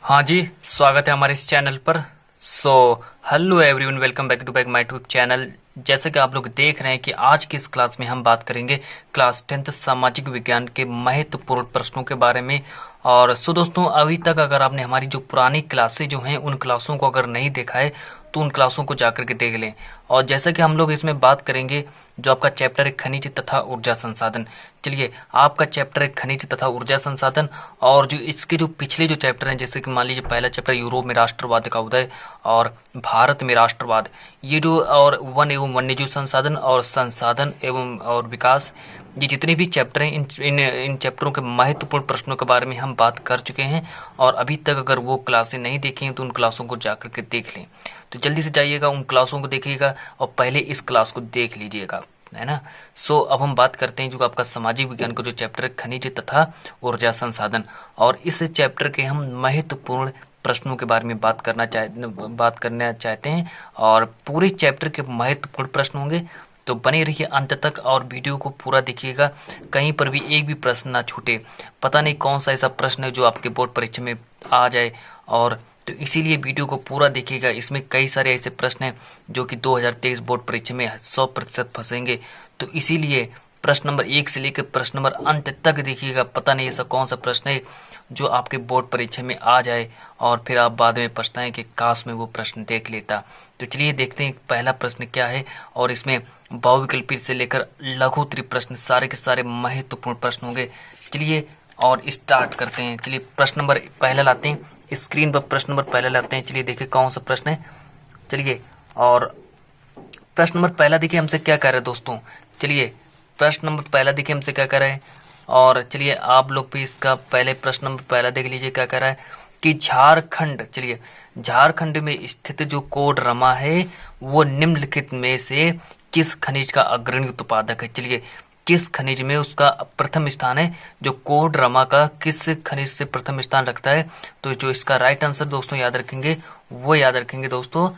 हाँ जी, स्वागत है हमारे इस चैनल पर। So hello everyone, welcome back to my YouTube channel. जैसे कि आप लोग देख रहे हैं कि आज की इस क्लास में हम बात करेंगे क्लास 10th सामाजिक विज्ञान के महत्वपूर्ण प्रश्नों के बारे में। और दोस्तों, अभी तक अगर आपने हमारी जो पुरानी क्लासें जो हैं उन क्लासों को अगर नहीं देखा है तो उन क्लासों को जाकर के देख लें। और जैसा कि हम लोग इसमें बात करेंगे, जो आपका चैप्टर है खनिज तथा ऊर्जा संसाधन। चलिए, आपका चैप्टर है खनिज तथा ऊर्जा संसाधन। और जो इसके जो पिछले जो चैप्टर हैं, जैसे कि मान लीजिए पहला चैप्टर यूरोप में राष्ट्रवाद का उदय और भारत में राष्ट्रवाद, ये जो और वन एवं वन्यजीव संसाधन और संसाधन एवं और विकास, ये जितने भी चैप्टर हैं इन चैप्टरों के महत्वपूर्ण प्रश्नों के बारे में हम बात कर चुके हैं। और अभी तक अगर वो क्लासें नहीं देखी हैं तो उन क्लासों को जाकर के देख लें। तो जल्दी से जाइएगा, उन क्लासों को देखिएगा और पहले इस क्लास को देख लीजिएगा, है ना। अब हम बात करते हैं जो आपका सामाजिक विज्ञान का जो चैप्टर है खनिज तथा ऊर्जा संसाधन। और इस चैप्टर के हम महत्वपूर्ण प्रश्नों के बारे में बात करना चाहते हैं। और पूरे चैप्टर के महत्वपूर्ण प्रश्न होंगे, तो बने रहिए अंत तक और वीडियो को पूरा देखिएगा। कहीं पर भी एक भी प्रश्न ना छूटे। पता नहीं कौन सा ऐसा प्रश्न है जो आपके बोर्ड परीक्षा में आ जाए, और तो इसीलिए वीडियो को पूरा देखिएगा। इसमें कई सारे ऐसे प्रश्न हैं जो कि 2023 बोर्ड परीक्षा में 100% फंसेंगे। तो इसीलिए प्रश्न नंबर 1 से लेकर प्रश्न नंबर अंत तक देखिएगा। पता नहीं ऐसा कौन सा प्रश्न है जो आपके बोर्ड परीक्षा में आ जाए और फिर आप बाद में पछताएं कि काश में वो प्रश्न देख लेता। तो चलिए देखते हैं पहला प्रश्न क्या है। और इसमें बहुविकल्पी से लेकर लघु उत्तरीय प्रश्न सारे के सारे महत्वपूर्ण प्रश्न होंगे। चलिए और स्टार्ट करते हैं। चलिए प्रश्न नंबर पहला लाते हैं, स्क्रीन पर प्रश्न नंबर पहला लाते हैं। चलिए देखिए कौन सा प्रश्न है। चलिए, और प्रश्न नंबर पहला देखिए हमसे क्या कह रहा है दोस्तों। चलिए प्रश्न नंबर पहला देखिए हमसे क्या कह रहा है। और चलिए आप लोग भी इसका पहले प्रश्न नंबर पहला देख लीजिए क्या कह रहा है कि झारखंड में स्थित जो कोडरमा है वो निम्नलिखित में से किस खनिज का अग्रणी उत्पादक है। चलिए, किस खनिज में उसका प्रथम स्थान है, जो कोडरमा का किस खनिज से प्रथम स्थान रखता है। तो जो इसका राइट आंसर दोस्तों याद रखेंगे दोस्तों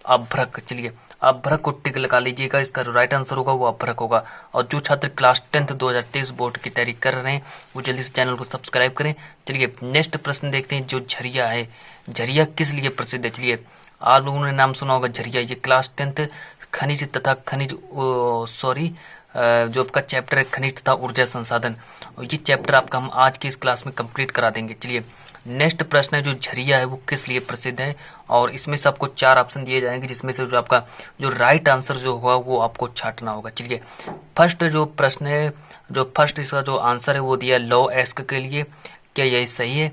अभ्रक। चलिए अभ्रक को टिक लगा लीजिएगा, इसका जो राइट आंसर होगा वो अभ्रक होगा। और जो छात्र क्लास 10th 2023 बोर्ड की तैयारी कर रहे हैं वो जल्दी से चैनल को सब्सक्राइब करें। चलिए नेक्स्ट प्रश्न देखते हैं। जो झरिया है, झरिया किस लिए प्रसिद्ध है। चलिए आप लोगों ने नाम सुना होगा झरिया। ये क्लास 10th खनिज तथा जो आपका चैप्टर है खनिज तथा ऊर्जा संसाधन, और ये चैप्टर आपका हम आज की इस क्लास में कंप्लीट करा देंगे। चलिए नेक्स्ट प्रश्न है, जो झरिया है वो किस लिए प्रसिद्ध है। और इसमें से आपको 4 ऑप्शन दिए जाएंगे, जिसमें से जो आपका जो राइट आंसर जो होगा वो आपको छांटना होगा। चलिए फर्स्ट जो प्रश्न है, जो फर्स्ट इसका जो आंसर है वो दिया है लौ एस्क के लिए, क्या यही सही है।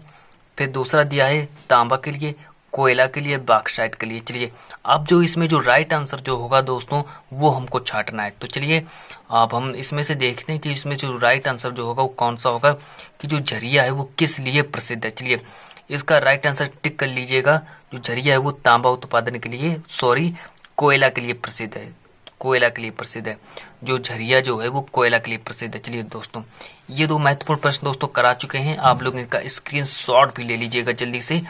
फिर दूसरा दिया है तांबा के लिए, कोयला के लिए, बॉक्साइट के लिए। चलिए अब जो इसमें जो राइट आंसर जो होगा दोस्तों वो हमको छांटना है। तो चलिए अब हम इसमें से देखते हैं कि इसमें जो राइट आंसर जो होगा वो कौन सा होगा, कि जो झरिया है वो किस लिए प्रसिद्ध है। चलिए इसका राइट आंसर टिक कर लीजिएगा। जो झरिया है वो तांबा उत्पादन के लिए, कोयला के लिए प्रसिद्ध है। कोयला के लिए प्रसिद्ध है, जो झरिया जो है वो कोयला के लिए प्रसिद्ध है। चलिए दोस्तों ये 2 महत्वपूर्ण प्रश्न दोस्तों करा चुके हैं। आप लोग इनका स्क्रीनशॉट भी ले लीजिएगा जल्दी से।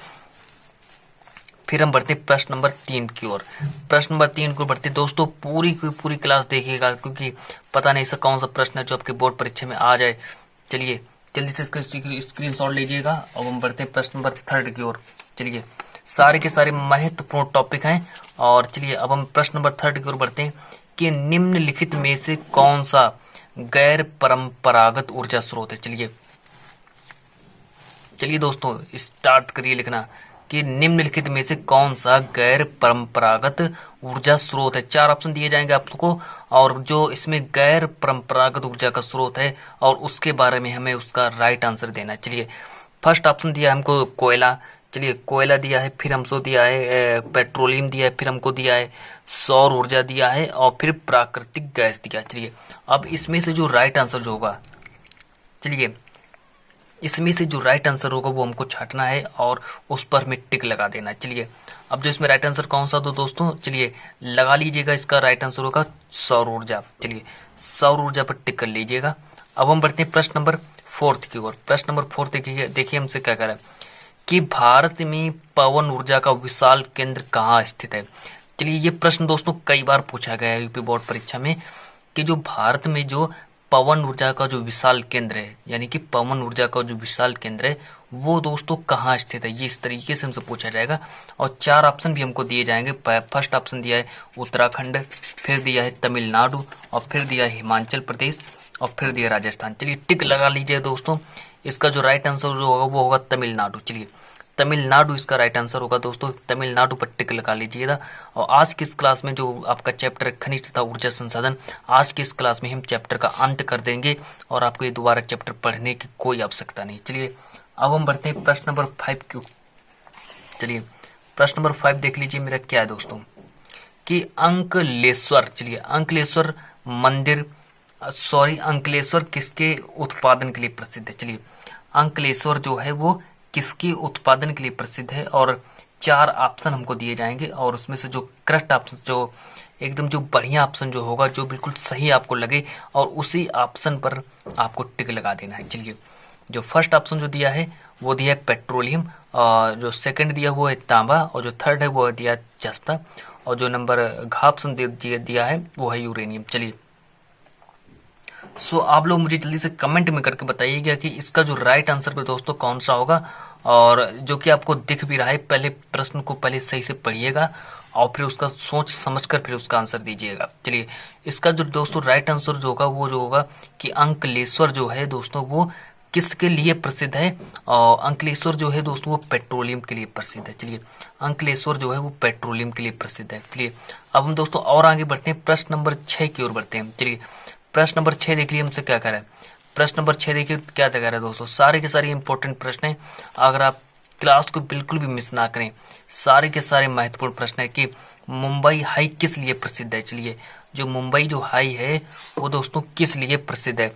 फिर हम बढ़ते प्रश्न नंबर 3 की ओर। प्रश्न नंबर 3 को बढ़ते दोस्तों पूरी की पूरी क्लास देखिएगा, क्योंकि पता नहीं ऐसा कौन सा प्रश्न है जो आपके बोर्ड परीक्षा में आ जाए। चलिए जल्दी से इसका स्क्रीनशॉट लीजिएगा। अब हम बढ़ते प्रश्न नंबर 3 की ओर। चलिए सारे के सारे महत्वपूर्ण टॉपिक हैं। और चलिए अब हम प्रश्न नंबर 3 की ओर बढ़ते हैं कि निम्नलिखित में से कौन सा गैर परंपरागत ऊर्जा स्रोत है। चलिए दोस्तों स्टार्ट करिए लिखना कि निम्नलिखित में से कौन सा गैर परंपरागत ऊर्जा स्रोत है। 4 ऑप्शन दिए जाएंगे आपको, और जो इसमें गैर परंपरागत ऊर्जा का स्रोत है और उसके बारे में हमें उसका राइट आंसर देना है। चलिए फर्स्ट ऑप्शन दिया है हमको कोयला। चलिए कोयला दिया है, फिर हमको दिया है पेट्रोलियम दिया है, फिर हमको दिया है सौर ऊर्जा दिया है, और फिर प्राकृतिक गैस दिया। चलिए अब इसमें से जो राइट आंसर जो होगा, चलिए इसमें से जो राइट आंसर होगा वो हमको छांटना है और उस पर हमें टिक लगा देना है। चलिए अब जो इसमें राइट आंसर कौन सा दो दोस्तों, चलिए लगा लीजिएगा। इसका राइट आंसर होगा सौर ऊर्जा। चलिए सौर ऊर्जा पर टिक कर लीजिएगा। अब हम बढ़ते हैं प्रश्न नंबर 4 की ओर। प्रश्न नंबर 4 देखिए हमसे क्या कह रहा है कि भारत में पवन ऊर्जा का विशाल केंद्र कहाँ स्थित है। चलिए ये प्रश्न दोस्तों कई बार पूछा गया है यूपी बोर्ड परीक्षा में, कि जो भारत में जो पवन ऊर्जा का जो विशाल केंद्र है, यानी कि पवन ऊर्जा का जो विशाल केंद्र है वो दोस्तों कहाँ स्थित है, ये इस तरीके से हमसे पूछा जाएगा। और 4 ऑप्शन भी हमको दिए जाएंगे। फर्स्ट ऑप्शन दिया है उत्तराखंड, फिर दिया है तमिलनाडु, और फिर दिया है हिमाचल प्रदेश, और फिर दिया राजस्थान। चलिए टिक लगा लीजिए दोस्तों। इसका जो राइट आंसर जो होगा वो होगा तमिलनाडु। चलिए तमिलनाडु इसका राइट आंसर होगा दोस्तों, तमिलनाडु पर टिक लगा लीजिएगा। और आज की इस क्लास में जो आपका चैप्टर खनिज तथा ऊर्जा संसाधन, आज की इस क्लास में हम चैप्टर का अंत कर देंगे और आपको ये दोबारा चैप्टर पढ़ने की कोई आवश्यकता नहीं। चलिए अब हम बढ़ते हैं प्रश्न नंबर 5 क्यों। चलिए प्रश्न नंबर 5 देख लीजिए मेरा क्या है दोस्तों, कि अंकलेश्वर, चलिए अंकलेश्वर मंदिर, अंकलेश्वर किसके उत्पादन के लिए प्रसिद्ध है। चलिए अंकलेश्वर जो है वो किसके उत्पादन के लिए प्रसिद्ध है, और 4 ऑप्शन हमको दिए जाएंगे, और उसमें से जो करेक्ट ऑप्शन, जो एकदम जो बढ़िया ऑप्शन जो होगा, जो बिल्कुल सही आपको लगे, और उसी ऑप्शन पर आपको टिक लगा देना है। चलिए जो फर्स्ट ऑप्शन जो दिया है वो दिया है पेट्रोलियम, और जो सेकंड दिया वो है तांबा, और जो थर्ड है वो दिया जस्ता, और जो नंबर घ ऑप्शन दिया है वो है यूरेनियम। चलिए आप लोग मुझे जल्दी से कमेंट में करके बताइएगा कि इसका जो राइट आंसर पे दोस्तों कौन सा होगा, और जो कि आपको दिख भी रहा है। पहले प्रश्न को पहले सही से पढ़िएगा और फिर उसका सोच समझकर फिर उसका आंसर दीजिएगा। चलिए इसका जो दोस्तों राइट आंसर जो होगा वो जो होगा कि अंकलेश्वर जो है दोस्तों वो किसके लिए प्रसिद्ध है, और अंकलेश्वर जो है दोस्तों वो पेट्रोलियम के लिए प्रसिद्ध है। चलिए अंकलेश्वर जो है वो पेट्रोलियम के लिए प्रसिद्ध है। चलिए अब हम दोस्तों और आगे बढ़ते हैं, प्रश्न नंबर 6 की ओर बढ़ते हैं। चलिए प्रश्न नंबर 6 देखिए हमसे क्या कह रहा है। प्रश्न नंबर 6 देखिए क्या कह रहा है दोस्तों, सारे के सारे इंपॉर्टेंट प्रश्न हैं, अगर आप क्लास को बिल्कुल भी मिस ना करें। सारे के सारे महत्वपूर्ण प्रश्न है कि मुंबई हाई किस लिए प्रसिद्ध है। चलिए जो मुंबई जो हाई है वो दोस्तों किस लिए प्रसिद्ध है,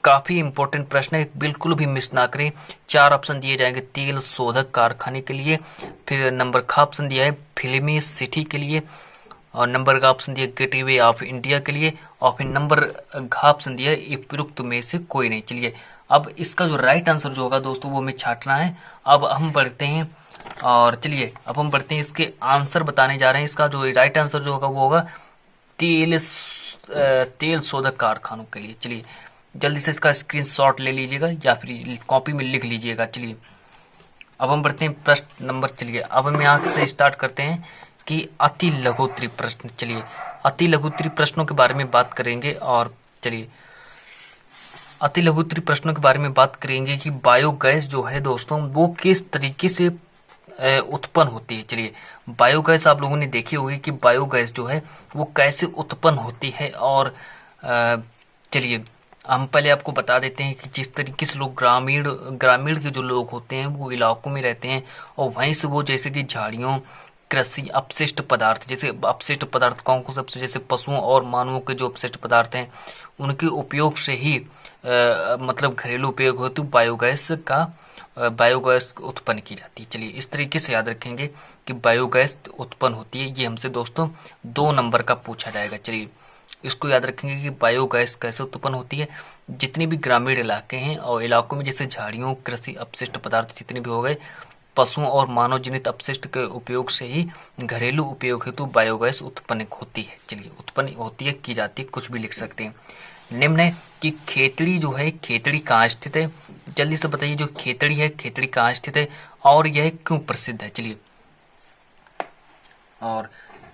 काफी इंपॉर्टेंट प्रश्न है, बिल्कुल भी मिस ना करें। 4 ऑप्शन दिए जाएंगे तेल शोधक कारखाने के लिए, फिर नंबर ख ऑप्शन दिया है फिल्मी सिटी के लिए, और नंबर का ऑप्शन दिया गेटवे ऑफ इंडिया के लिए, और फिर नंबर घ ऑप्शन दिया उपयुक्त में से कोई नहीं। चलिए अब इसका जो राइट आंसर जो होगा दोस्तों वो हमें छांटना है। अब हम बढ़ते हैं, और चलिए अब हम बढ़ते हैं इसके आंसर बताने जा रहे हैं। इसका जो राइट आंसर जो होगा वो होगा तेल शोधक कारखानों के लिए। चलिए जल्दी से इसका स्क्रीनशॉट ले लीजिएगा या फिर कॉपी में लिख लीजिएगा। चलिए अब हम बढ़ते हैं प्रश्न नंबर, चलिए अब हम यहाँ से स्टार्ट करते हैं कि अति लघुत्तरी प्रश्न। चलिए अति लघुत्तरी प्रश्नों के बारे में बात करेंगे, और चलिए अति लघुत्तरी प्रश्नों के बारे में बात करेंगे कि बायोगैस जो है दोस्तों वो किस तरीके से उत्पन्न होती है। चलिए बायोगैस आप लोगों ने देखी होगी कि बायोगैस जो है वो कैसे उत्पन्न होती है, और चलिए हम पहले आपको बता देते हैं कि जिस तरीके से लोग ग्रामीण के जो लोग होते हैं वो इलाकों में रहते हैं, और वहीं से वो जैसे कि झाड़ियों, कृषि अपशिष्ट पदार्थ, जैसे अपशिष्ट पदार्थ कौन को सबसे, जैसे पशुओं और मानवों के जो अपशिष्ट पदार्थ हैं उनके उपयोग से ही मतलब घरेलू उपयोग होती बायोगैस उत्पन्न की जाती है। चलिए इस तरीके से याद रखेंगे कि बायोगैस उत्पन्न होती है। ये हमसे दोस्तों 2 नंबर का पूछा जाएगा। चलिए इसको याद रखेंगे कि बायोगैस कैसे उत्पन्न होती है। जितने भी ग्रामीण इलाके हैं और इलाकों में जैसे झाड़ियों, कृषि अपशिष्ट पदार्थ जितने भी हो गए, पशुओं और मानव जनित अपशिष्ट के उपयोग से ही घरेलू उपयोग हेतु बायोगैस उत्पन्न होती है। चलिए उत्पन्न होती है, की जाती है, कुछ भी लिख सकते हैं। निम्न है कि खेतड़ी जो है, खेतड़ी कहाँ स्थित है। जल्दी से बताइए जो खेतड़ी है, खेतड़ी कहाँ स्थित है और यह क्यों प्रसिद्ध है। चलिए और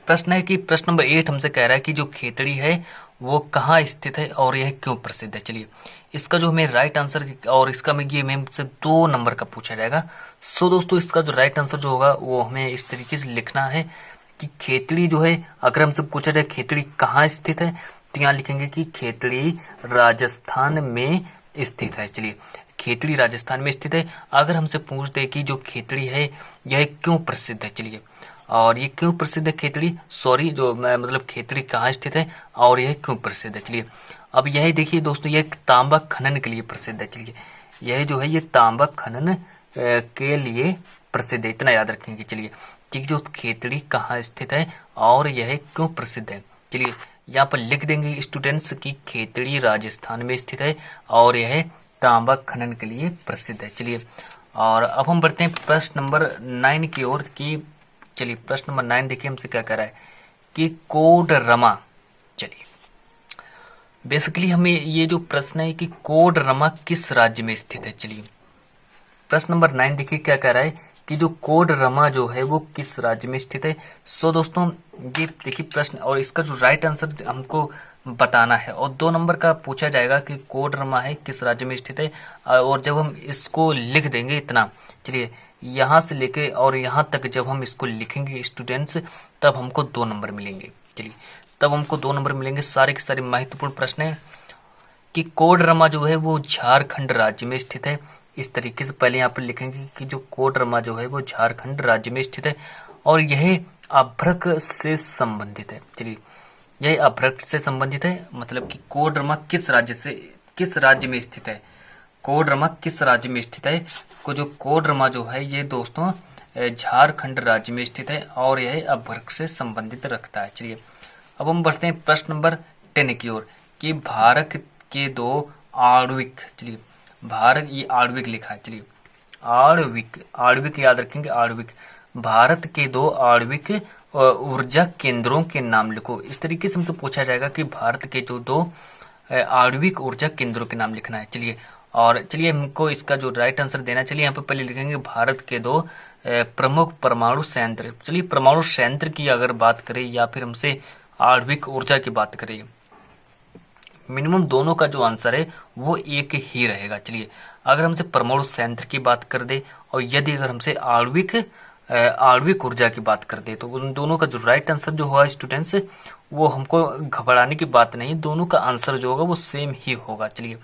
प्रश्न है कि प्रश्न नंबर 8 हमसे कह रहा है कि जो खेतड़ी है वो कहाँ स्थित है और यह क्यों प्रसिद्ध है। चलिए इसका जो हमें राइट आंसर, और इसका में ये हमसे 2 नंबर का पूछा जाएगा। दोस्तों इसका जो राइट आंसर जो होगा वो हमें इस तरीके से लिखना है कि खेतड़ी जो है, अगर हमसे पूछा जाए खेतड़ी कहाँ स्थित है तो यहाँ लिखेंगे कि खेतड़ी राजस्थान में स्थित है। चलिए खेतड़ी राजस्थान में स्थित है। अगर हमसे पूछ दे कि जो खेतड़ी है यह क्यों प्रसिद्ध है, चलिए और ये क्यों प्रसिद्ध है खेतड़ी, जो मतलब खेतड़ी कहाँ स्थित है और यह क्यों प्रसिद्ध है। चलिए अब यही देखिए दोस्तों, यह तांबा खनन के लिए प्रसिद्ध है। चलिए यह जो है ये तांबा खनन के लिए प्रसिद्ध है, इतना याद रखेंगे। चलिए कि जो खेतड़ी कहाँ स्थित है और यह क्यों प्रसिद्ध है। चलिए यहाँ पर लिख देंगे स्टूडेंट्स की खेतड़ी राजस्थान में स्थित है और यह तांबा खनन के लिए प्रसिद्ध है। चलिए और अब हम बढ़ते हैं प्रश्न नंबर 9 की ओर की। चलिए प्रश्न नंबर 9 देखिए हमसे क्या कह रहा है कि कोडरमा। चलिए बेसिकली हमें ये जो प्रश्न है कि कोडरमा किस राज्य में स्थित है। चलिए प्रश्न नंबर 9 देखिए क्या कह रहा है कि जो कोडरमा जो है वो किस राज्य में स्थित है। सो दोस्तों ये देखिए प्रश्न, और इसका जो राइट आंसर हमको बताना है। और 2 नंबर का पूछा जाएगा कि कोडरमा है किस राज्य में स्थित है, और जब हम इसको लिख देंगे इतना, चलिए यहाँ से लेके और यहाँ तक जब हम इसको लिखेंगे स्टूडेंट्स, तब हमको 2 नंबर मिलेंगे। चलिए तब हमको 2 नंबर मिलेंगे। सारे के सारे महत्वपूर्ण प्रश्न है कि कोडरमा जो है वो झारखंड राज्य में स्थित है। इस तरीके से पहले यहाँ पर लिखेंगे कि जो कोडरमा जो है वो झारखंड राज्य में स्थित है और यह अभ्रक से संबंधित है। चलिए यह अभ्रक से संबंधित है, मतलब कि कोडरमा किस राज्य में स्थित है। कोडरमा किस राज्य में स्थित है। को जो कोडरमा जो है ये दोस्तों झारखंड राज्य में स्थित है और यह अभ्रक से संबंधित रखता है। चलिए अब हम बढ़ते हैं प्रश्न नंबर 10 की ओर कि भारत के 2 आणविक, चलिए भारत, ये आणविक लिखा है, चलिए आणविक याद रखेंगे, आणविक, भारत के 2 आणविक ऊर्जा केंद्रों के नाम लिखो। इस तरीके से हमसे पूछा जाएगा कि भारत के जो 2 आणविक ऊर्जा केंद्रों के नाम लिखना है। चलिए और चलिए हमको इसका जो राइट आंसर देना, चलिए यहाँ पे पहले लिखेंगे भारत के 2 प्रमुख परमाणु संयंत्र। चलिए परमाणु संयंत्र की अगर बात करें या फिर हमसे आणविक ऊर्जा की बात करें, मिनिमम दोनों का जो आंसर है वो एक ही रहेगा। चलिए अगर हमसे परमाणु संयंत्र की बात कर दे और यदि अगर हमसे आणविक ऊर्जा की बात कर दे तो उन दोनों का जो राइट आंसर जो होगा स्टूडेंट्स, वो हमको घबराने की बात नहीं, दोनों का आंसर जो होगा वो सेम ही होगा। चलिए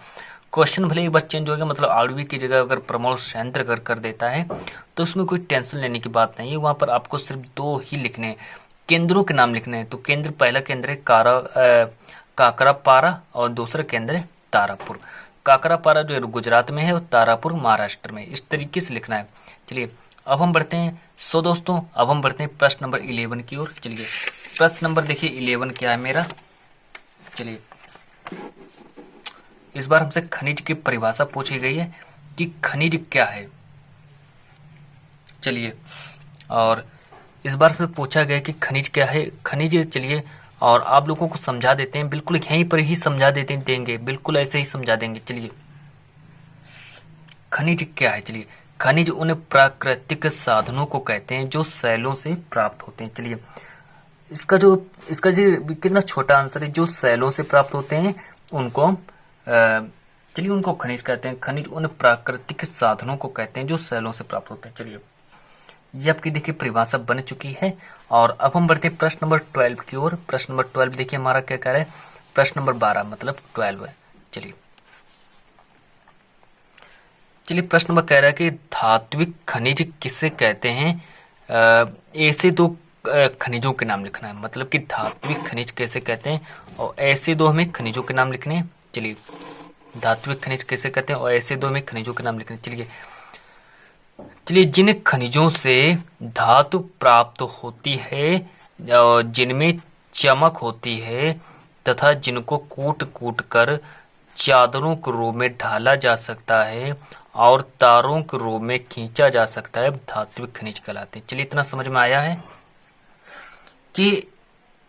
क्वेश्चन भले एक बार चेंज हो गया, मतलब आणविक की जगह अगर परमाणु संयंत्र अगर कर देता है तो उसमें कोई टेंशन लेने की बात नहीं है। वहां पर आपको सिर्फ 2 ही लिखने हैं, केंद्रों के नाम लिखने हैं। तो केंद्र, पहला केंद्र है काकरापारा और दूसरा केंद्र है तारापुर। काकरापारा जो है गुजरात में है और तारापुर महाराष्ट्र में। इस तरीके से लिखना है। चलिए अब हम बढ़ते हैं। सो दोस्तों अब हम बढ़ते हैं प्रश्न नंबर 11 की ओर। चलिए प्रश्न नंबर देखिए 11 क्या है मेरा। चलिए इस बार हमसे खनिज की परिभाषा पूछी गई है कि खनिज क्या है। चलिए और इस बार से पूछा गया कि खनिज क्या है। खनिज, चलिए और आप लोगों को समझा देते हैं, बिल्कुल यहीं पर ही समझा देंगे, बिल्कुल ऐसे ही समझा देंगे। चलिए खनिज क्या है। चलिए खनिज उन प्राकृतिक साधनों को कहते हैं जो शैलों से प्राप्त होते हैं। चलिए इसका जो कितना छोटा आंसर है, जो शैलों से प्राप्त होते हैं उनको चलिए उनको खनिज कहते हैं। खनिज उन प्राकृतिक साधनों को कहते हैं जो शैलों से प्राप्त होते हैं। चलिए ये आपकी देखिए परिभाषा बन चुकी है। और अब हम बढ़ते हैं प्रश्न नंबर 12 की ओर। प्रश्न नंबर 12 देखिए हमारा क्या कह रहा है। प्रश्न नंबर 12 मतलब 12 है। चलिए प्रश्न नंबर कह रहा है कि धात्विक खनिज किसे कहते हैं। ऐसे 2 खनिजों के नाम लिखना है, मतलब कि धात्विक खनिज कैसे कहते हैं और ऐसे 2 हमें खनिजों के नाम लिखने हैं। चलिए धात्विक खनिज कैसे कहते हैं और ऐसे 2 हमें खनिजों के नाम लिखने हैं। चलिए जिन खनिजों से धातु प्राप्त होती है, जिनमें चमक होती है तथा जिनको कूट कूट कर चादरों के रूप में ढाला जा सकता है और तारों के रूप में खींचा जा सकता है, धात्विक खनिज कहलाते हैं। चलिए इतना समझ में आया है कि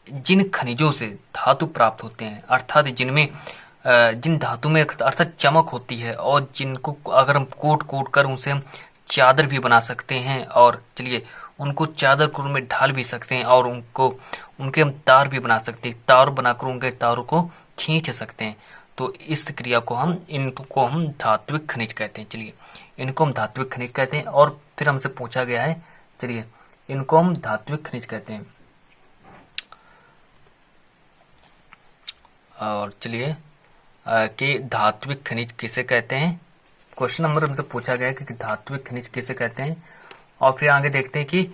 जिन खनिजों से धातु प्राप्त होते हैं, अर्थात जिन धातु में अर्थात चमक होती है और जिनको अगर हम कूट कूट कर उनसे हम चादर भी बना सकते हैं, और चलिए उनको चादर के रूप में ढाल भी सकते हैं और उनके हम तार भी बना सकते हैं, तार बनाकर उनके तारों को खींच सकते हैं। तो इस क्रिया को इनको हम धात्विक खनिज कहते हैं। चलिए इनको हम धात्विक खनिज कहते हैं। और फिर हमसे पूछा गया है, चलिए इनको हम धात्विक खनिज कहते हैं। और चलिए कि धात्विक खनिज किसे कहते हैं, क्वेश्चन नंबर हमसे पूछा गया है कि धात्विक खनिज किसे कहते हैं। और फिर आगे देखते हैं कि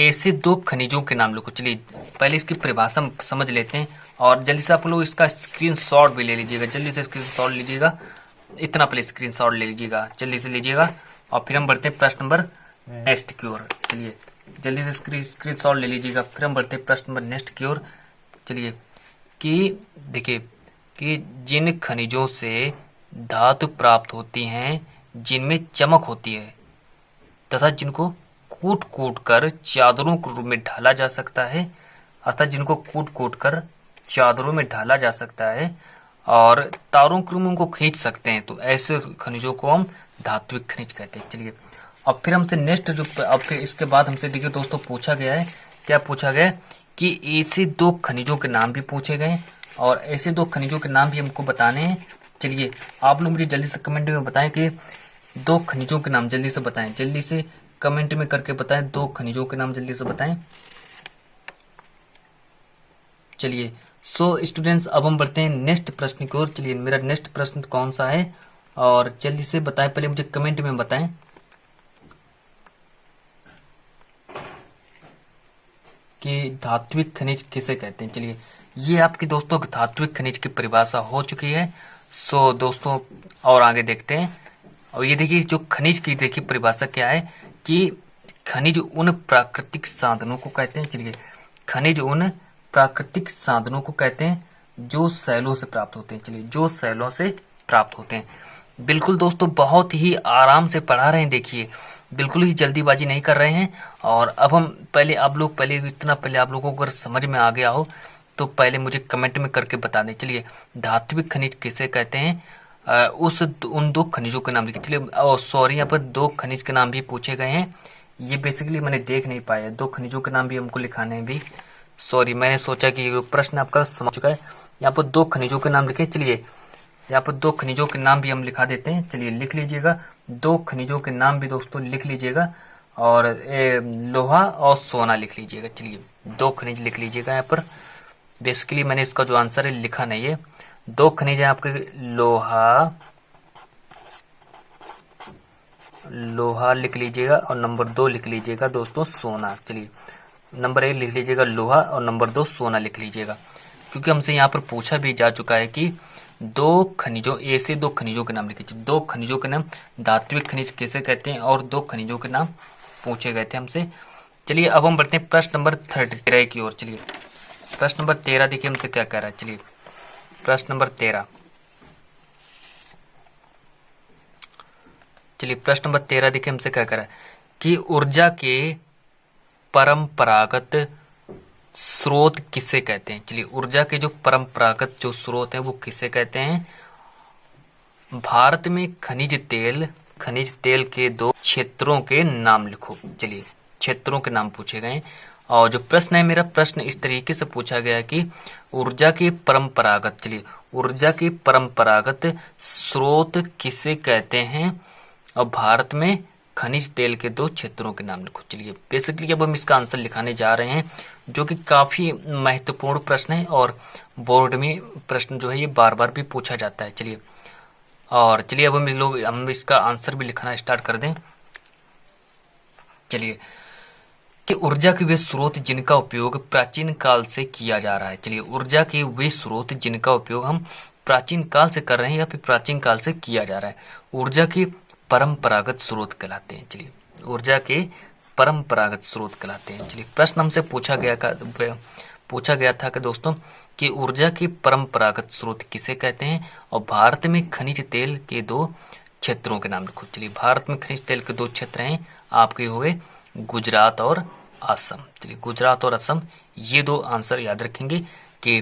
ऐसे 2 खनिजों के नाम लिखो। चलिए पहले इसकी परिभाषा समझ लेते हैं और जल्दी से आप लोग इसका स्क्रीनशॉट भी ले लीजिएगा। जल्दी से स्क्रीनशॉट लीजिएगा, इतना पहले स्क्रीनशॉट ले लीजिएगा, जल्दी से लीजिएगा। और फिर हम बढ़ते हैं प्रश्न नंबर नेक्स्ट की ओर। चलिए जल्दी से स्क्रीनशॉट ले लीजिएगा, फिर हम बढ़ते हैं प्रश्न नंबर नेक्स्ट की ओर। चलिए कि देखिए कि जिन खनिजों से धातु प्राप्त होती हैं जिनमें चमक होती है तथा जिनको कूट कूट कर चादरों के रूप में ढाला जा सकता है, अर्थात जिनको कूट कूट कर चादरों में ढाला जा सकता है और तारों के रूप में उनको खींच सकते हैं, तो ऐसे खनिजों को हम धात्विक खनिज कहते हैं। चलिए अब फिर हमसे नेक्स्ट जो अब फिर इसके बाद हमसे देखिए दोस्तों पूछा गया है, क्या पूछा गया है कि ऐसे दो खनिजों के नाम भी पूछे गए और ऐसे दो खनिजों के नाम भी हमको बताने हैं। चलिए आप लोग मुझे जल्दी से कमेंट में बताएं कि दो खनिजों के नाम जल्दी से बताएं, जल्दी से कमेंट में करके बताएं, दो खनिजों के नाम जल्दी से बताएं। चलिए सो स्टूडेंट्स अब हम बढ़ते हैं नेक्स्ट प्रश्न की ओर। चलिए मेरा नेक्स्ट प्रश्न कौन सा है और जल्दी से बताएं, पहले मुझे कमेंट में बताएं। कि धात्विक खनिज किसे कहते हैं। चलिए ये आपकी दोस्तों धात्विक खनिज की परिभाषा हो चुकी है। सो दोस्तों और आगे देखते हैं। और ये देखिए जो खनिज की देखिए परिभाषा क्या है कि खनिज उन प्राकृतिक साधनों को कहते हैं। चलिए खनिज उन प्राकृतिक साधनों को कहते हैं जो शैलों से प्राप्त होते हैं। चलिए जो शैलों से प्राप्त होते हैं। बिल्कुल दोस्तों बहुत ही आराम से पढ़ा रहे हैं, देखिए बिल्कुल ही जल्दीबाजी नहीं कर रहे हैं। और अब हम पहले आप लोग पहले इतना पहले आप लोगों को अगर समझ में आ गया हो तो पहले मुझे कमेंट में करके बता दें। चलिए धात्विक खनिज किसे कहते हैं, उन दो खनिजों के नाम लिखिए। चलिए सॉरी यहाँ पर दो खनिज के नाम भी पूछे गए हैं, ये बेसिकली मैंने देख नहीं पाया, दो खनिजों के नाम भी हमको लिखाने हैं भी। सॉरी मैंने सोचा कि प्रश्न आपका समझ चुका है। यहाँ पर दो खनिजों के नाम लिखे। चलिए यहाँ पर दो खनिजों के नाम भी हम लिखा देते हैं। चलिए लिख लीजिएगा, दो खनिजों के नाम भी दोस्तों लिख लीजिएगा और लोहा और सोना लिख लीजिएगा। चलिए दो खनिज लिख लीजिएगा। यहाँ पर बेसिकली मैंने इसका जो आंसर है लिखा नहीं है। दो खनिज है आपके लोहा लिख लीजिएगा और नंबर 2 लिख लीजिएगा दोस्तों सोना। चलिए नंबर 1 लिख लीजिएगा लोहा और नंबर 2 सोना लिख लीजिएगा, क्योंकि हमसे यहाँ पर पूछा भी जा चुका है कि दो खनिजों ऐसे दो खनिजों के नाम लिखिए। दो खनिजों के नाम धात्विक खनिज किसे कहते हैं और दो खनिजों के नाम पूछे गए थे हमसे। चलिए अब हम बढ़ते हैं प्रश्न नंबर 13 की ओर। चलिए प्रश्न नंबर 13 देखिए हमसे क्या कह रहा है। चलिए प्रश्न नंबर 13, चलिए प्रश्न नंबर 13 देखिए हमसे क्या कह रहा है कि ऊर्जा के परंपरागत स्रोत किसे कहते हैं। चलिए ऊर्जा के जो परंपरागत जो स्रोत हैं वो किसे कहते हैं। भारत में खनिज तेल के दो क्षेत्रों के नाम लिखो। चलिए क्षेत्रों के नाम पूछे गए और जो प्रश्न है मेरा प्रश्न इस तरीके से पूछा गया है कि ऊर्जा के परंपरागत, चलिए ऊर्जा के परंपरागत स्रोत किसे कहते हैं और भारत में खनिज तेल के दो क्षेत्रों के नाम लिखो। चलिए बेसिकली अब हम इसका आंसर लिखाने जा रहे हैं, जो कि काफी महत्वपूर्ण प्रश्न है और बोर्ड में प्रश्न जो है ये बार बार भी पूछा जाता है। चलिए और चलिए अब हम इसका आंसर भी लिखना स्टार्ट कर दें। चलिए कि ऊर्जा के वे स्रोत जिनका उपयोग प्राचीन काल से किया जा रहा है। चलिए ऊर्जा के वे स्रोत जिनका उपयोग हम प्राचीन काल से कर रहे हैं या फिर प्राचीन काल से किया जा रहा है, ऊर्जा के परंपरागत स्रोत कहलाते हैं। चलिए ऊर्जा के परंपरागत स्रोत कहलाते हैं। चलिए प्रश्न हमसे पूछा गया था कि दोस्तों कि ऊर्जा के परंपरागत स्रोत किसे कहते हैं और भारत में खनिज तेल के दो क्षेत्रों के नाम लिखो। चलिए भारत में खनिज तेल के दो क्षेत्र हैं आपके हो गए गुजरात और असम। चलिए गुजरात और असम, ये दो आंसर याद रखेंगे कि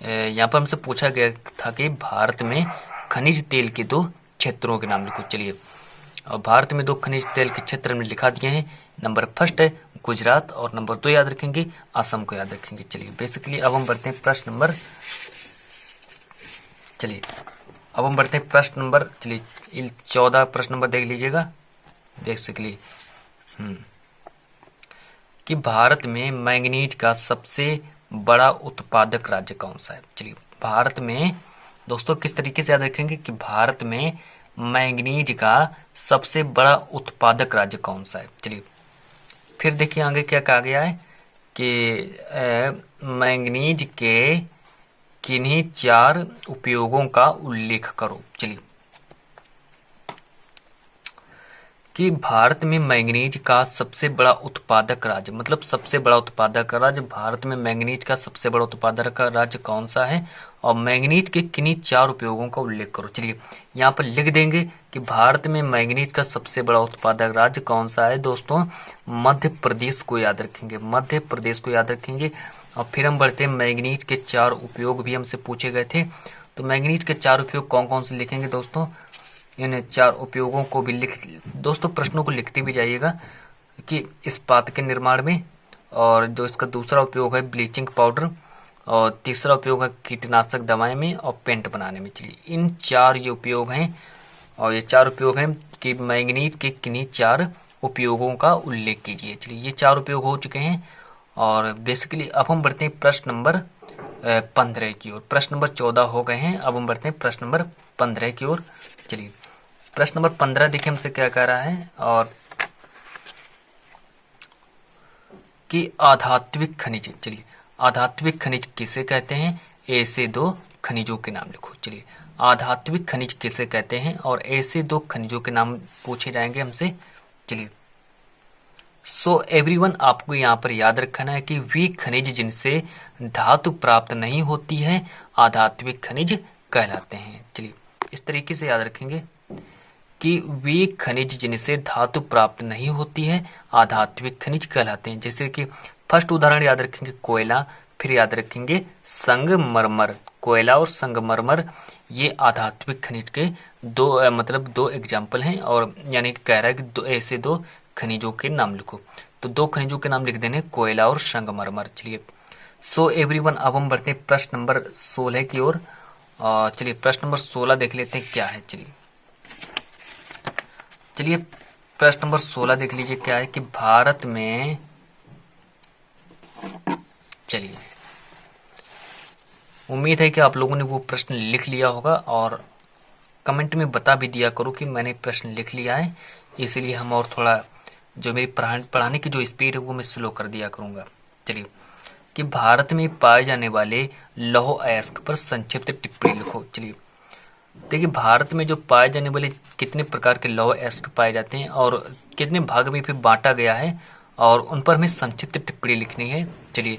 यहाँ पर हमसे पूछा गया था कि भारत में खनिज तेल के दो क्षेत्रों के नाम लिखो। चलिए और भारत में दो खनिज तेल के क्षेत्र में लिखा दिए हैं। नंबर फर्स्ट है गुजरात और नंबर 2 याद रखेंगे असम को याद रखेंगे। चलिए बेसिकली अब हम बढ़ते हैं प्रश्न नंबर, चलिए अब हम बढ़ते हैं प्रश्न नंबर, चलिए 14 प्रश्न नंबर देख लीजिएगा बेसिकली कि भारत में मैंगनीज का सबसे बड़ा उत्पादक राज्य कौन सा है। चलिए भारत में दोस्तों किस तरीके से याद रखेंगे कि भारत में मैंगनीज का सबसे बड़ा उत्पादक राज्य कौन सा है। चलिए फिर देखिए आगे क्या कहा गया है कि मैंगनीज के किन्हीं 4 उपयोगों का उल्लेख करो। चलिए कि भारत में मैंगनीज का सबसे बड़ा उत्पादक राज्य, मतलब सबसे बड़ा उत्पादक राज्य भारत में मैंगनीज का सबसे बड़ा उत्पादक राज्य कौन सा है और मैंगनीज के किन्हीं 4 उपयोगों का उल्लेख करो। चलिए यहाँ पर लिख देंगे कि भारत में मैंगनीज का सबसे बड़ा उत्पादक राज्य कौन सा है दोस्तों, मध्य प्रदेश को याद रखेंगे, मध्य प्रदेश को याद रखेंगे। और फिर हम बढ़ते हैं मैंगनीज के 4 उपयोग भी हमसे पूछे गए थे, तो मैंगनीज के 4 उपयोग कौन कौन से लिखेंगे दोस्तों। इन 4 उपयोगों को भी दोस्तों प्रश्नों को लिखते भी जाइएगा कि इस्पात के निर्माण में, और जो इसका दूसरा उपयोग है ब्लीचिंग पाउडर, और तीसरा उपयोग है कीटनाशक दवाएं में, और पेंट बनाने में। चलिए इन 4 ये उपयोग हैं, और ये 4 उपयोग हैं कि मैंगनीज के किन्हीं 4 उपयोगों का उल्लेख कीजिए। चलिए ये 4 उपयोग हो चुके हैं, और बेसिकली अब हम बढ़ते हैं प्रश्न नंबर 15 की ओर। प्रश्न नंबर 14 हो गए हैं, अब हम बढ़ते हैं प्रश्न नंबर 15 की ओर। चलिए प्रश्न नंबर 15 देखिए हमसे क्या कह रहा है, और कि आधात्विक खनिज। चलिए आधात्विक खनिज किसे कहते हैं? ऐसे 2 खनिजों के नाम लिखो। चलिए आधात्विक खनिज किसे कहते हैं, और ऐसे 2 खनिजों के नाम पूछे जाएंगे हमसे। चलिए सो एवरीवन, आपको यहाँ पर याद रखना है कि वे खनिज जिनसे धातु प्राप्त नहीं होती है आधात्विक खनिज कहलाते हैं। चलिए इस तरीके से याद रखेंगे कि वे खनिज जिनसे धातु प्राप्त नहीं होती है आधात्विक खनिज कहलाते हैं। जैसे कि फर्स्ट उदाहरण याद रखेंगे कोयला, फिर याद रखेंगे संगमरमर। कोयला और संगमरमर ये आधात्विक खनिज के 2 एग्जाम्पल हैं, और यानी कि कह रहा है कि ऐसे 2 खनिजों के नाम लिखो। तो 2 खनिजों के नाम लिख देने, कोयला और संगमरमर। चलिए सो एवरीवन, अब हम बढ़ते हैं प्रश्न नंबर 16 की ओर। चलिए प्रश्न नंबर 16 देख लेते हैं क्या है। चलिए प्रश्न नंबर 16 देख लीजिए क्या है कि भारत में, चलिए उम्मीद है कि आप लोगों ने वो प्रश्न लिख लिया होगा, और कमेंट में बता भी दिया करो कि मैंने प्रश्न लिख लिया है, इसीलिए हम और थोड़ा जो मेरी पढ़ाने की जो स्पीड है वो मैं स्लो कर दिया करूंगा। चलिए कि भारत में पाए जाने वाले लौह अयस्क पर संक्षिप्त टिप्पणी लिखो। चलिए देखिए भारत में जो पाए जाने वाले कितने प्रकार के लौह अयस्क पाए जाते हैं और कितने भाग में फिर बांटा गया है, और उन पर हमें संक्षिप्त टिप्पणी लिखनी है। चलिए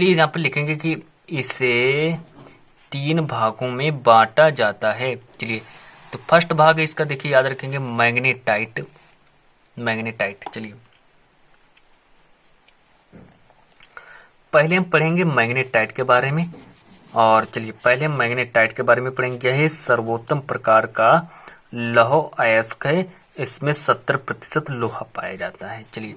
यहाँ पर लिखेंगे कि इसे 3 भागों में बांटा जाता है। चलिए तो फर्स्ट भाग है इसका, देखिए याद रखेंगे मैग्नेटाइट। चलिए पहले हम पढ़ेंगे मैग्नेटाइट के बारे में, और चलिए पहले हम मैग्नेटाइट के बारे में पढ़ेंगे। यह सर्वोत्तम प्रकार का लौह अयस्क है, इसमें 70% लोहा पाया जाता है। चलिए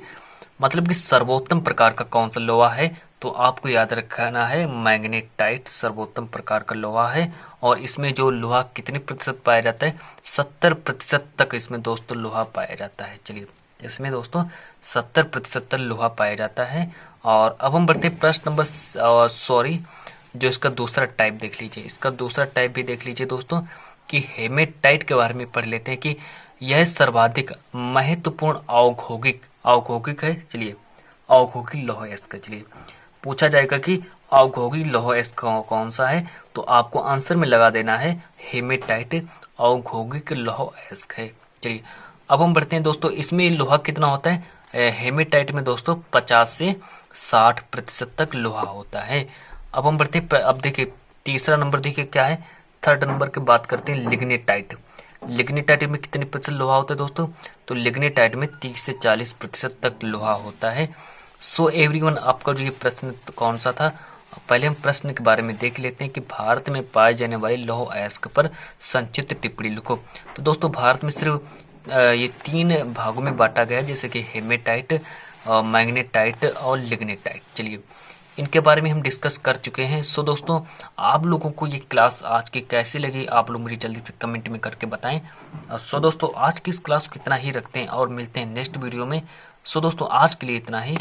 मतलब कि सर्वोत्तम प्रकार का कौन सा लोहा है, तो आपको याद रखना है मैग्नेटाइट सर्वोत्तम प्रकार का लोहा है, और इसमें जो लोहा कितने प्रतिशत पाया जाता है, 70% तक इसमें दोस्तों लोहा पाया जाता है। चलिए इसमें दोस्तों 70% तक लोहा पाया जाता है। और अब हम बढ़ते हैं प्रश्न नंबर जो इसका दूसरा टाइप देख लीजिए, इसका दूसरा टाइप भी देख लीजिए दोस्तों कि हेमेटाइट के बारे में पढ़ लेते हैं कि यह सर्वाधिक महत्वपूर्ण औद्योगिक है। चलिए औद्योगिक लौह अयस्क। चलिए पूछा जाएगा कि औद्योगिक लौह अयस्क कौन सा है, तो आपको आंसर में लगा देना है हेमेटाइट औद्योगिक लौह अयस्क है। चलिए अब हम बढ़ते हैं दोस्तों, इसमें लोहा कितना होता है? हेमेटाइट में दोस्तों 50 से 60% तक लोहा होता है। अब हम बढ़ते हैं, अब देखिए तीसरा नंबर देखिए क्या है, थर्ड नंबर की बात करते हैं लिग्नेटाइट। लिग्नेटाइट में कितने प्रतिशत लोहा होता है दोस्तों? तो लिग्नेटाइट में 30 से 40% तक लोहा होता है। सो एवरीवन, आपका जो ये प्रश्न कौन सा था, पहले हम प्रश्न के बारे में देख लेते हैं कि भारत में पाए जाने वाले लौह अयस्क पर संक्षिप्त टिप्पणी लिखो। तो दोस्तों भारत में सिर्फ ये 3 भागों में बांटा गया है, जैसे कि हेमेटाइट, मैग्नेटाइट और लिग्नेटाइट। चलिए इनके बारे में हम डिस्कस कर चुके हैं। सो दोस्तों आप लोगों को ये क्लास आज की कैसी लगी, आप लोग मुझे जल्दी से कमेंट में करके बताएं। सो दोस्तों आज की इस क्लास को इतना ही रखते हैं और मिलते हैं नेक्स्ट वीडियो में। सो दोस्तों आज के लिए इतना ही।